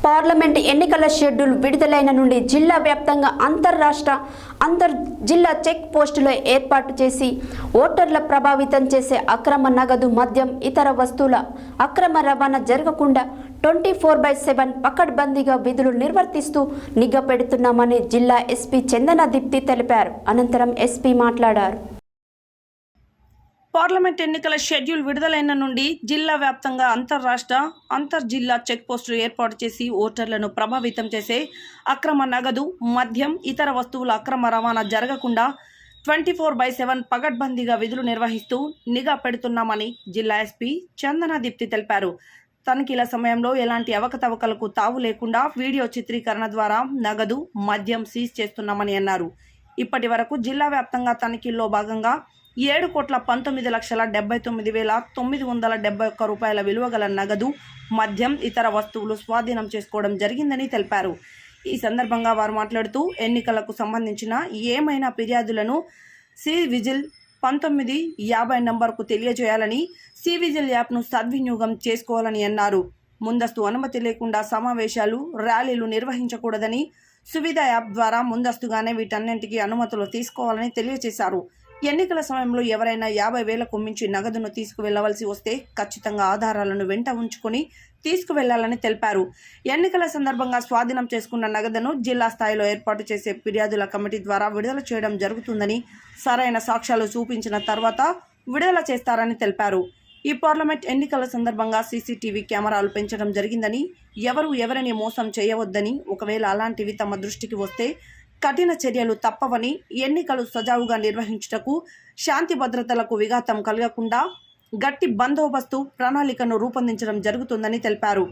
Parliament ఎన్నికల schedule విడుదలైన నుండి జిల్లా వ్యాప్తంగా అంతర్ జిల్లా చెక్ పోస్టులు ఏర్పాటు చేసి ఓటర్ల ప్రభావితం చేసే అక్రమ నగదు, మద్యం, ఇతర వస్తువుల అక్రమ రవాణా జరగకుండా 24/7 పకడ్బందీగా విధులు నిర్వర్తిస్తూ నిఘా పెడుతున్నామని జిల్లా ఎస్పీ చందన దీప్తి తెలిపారు. అనంతరం ఎస్పీ మాట్లాడారు. పార్లమెంట్ ఎన్నికల షెడ్యూల్ విడుదలైన నుండి జిల్లా వ్యాప్తంగా అంతర్ జిల్లా చెక్ పోస్టులు ఏర్పాటు చేసి ఓటర్లను ప్రభావితం చేసే అక్రమ నగదు, మద్యం, ఇతర వస్తువుల అక్రమ రవాణా జరగకుండా 24/7 పకడ్బందీగా విధులు నిర్వహిస్తూ నిఘా పెడుతున్నామని జిల్లా ఎస్పీ చందన దీప్తి తెలిపారు. తనిఖీల సమయంలో ఎలాంటి అవకతవకలకు తావు లేకుండా వీడియో చిత్రీకరణ ద్వారా నగదు, మద్యం సీజ్ చేస్తున్నామని అన్నారు. ఇప్పటి వరకు జిల్లా వ్యాప్తంగా తనిఖీల్లో భాగంగా 7,19,79,971 రూపాయల విలువ గల నగదు, మద్యం, ఇతర వస్తువులు స్వాధీనం చేసుకోవడం జరిగిందని తెలిపారు. ఈ సందర్భంగా వారు మాట్లాడుతూ ఎన్నికలకు సంబంధించిన ఏమైనా ఫిర్యాదులను సివిజిల్ 1950 నంబర్కు తెలియజేయాలని, సివిజిల్ యాప్ను సద్వినియోగం చేసుకోవాలని అన్నారు. ముందస్తు అనుమతి లేకుండా సమావేశాలు, ర్యాలీలు నిర్వహించకూడదని, సువిధ యాప్ ద్వారా ముందస్తుగానే వీటన్నింటికి అనుమతులు తీసుకోవాలని తెలియజేశారు. ఎన్నికల సమయంలో ఎవరైనా 50,000కు మించి నగదును తీసుకువెళ్లవలసి వస్తే ఖచ్చితంగా ఆధారాలను వెంట ఉంచుకొని తీసుకువెళ్లాలని తెలిపారు. ఎన్నికల సందర్భంగా స్వాధీనం చేసుకున్న నగదును జిల్లా స్థాయిలో ఏర్పాటు చేసే ఫిర్యాదుల కమిటీ ద్వారా విడుదల చేయడం జరుగుతుందని, సరైన సాక్ష్యాలు చూపించిన తర్వాత విడుదల చేస్తారని తెలిపారు. ఈ పార్లమెంట్ ఎన్నికల సందర్భంగా సీసీటీవీ కెమెరాలు పెంచడం జరిగిందని, ఎవరిని మోసం చేయవద్దని, ఒకవేళ అలాంటివి తమ దృష్టికి వస్తే కఠిన చర్యలు తప్పవని, ఎన్నికలు సజావుగా నిర్వహించుటకు శాంతి భద్రతలకు విఘాతం కలగకుండా గట్టి బందోబస్తు ప్రణాళికను రూపొందించడం జరుగుతుందని తెలిపారు.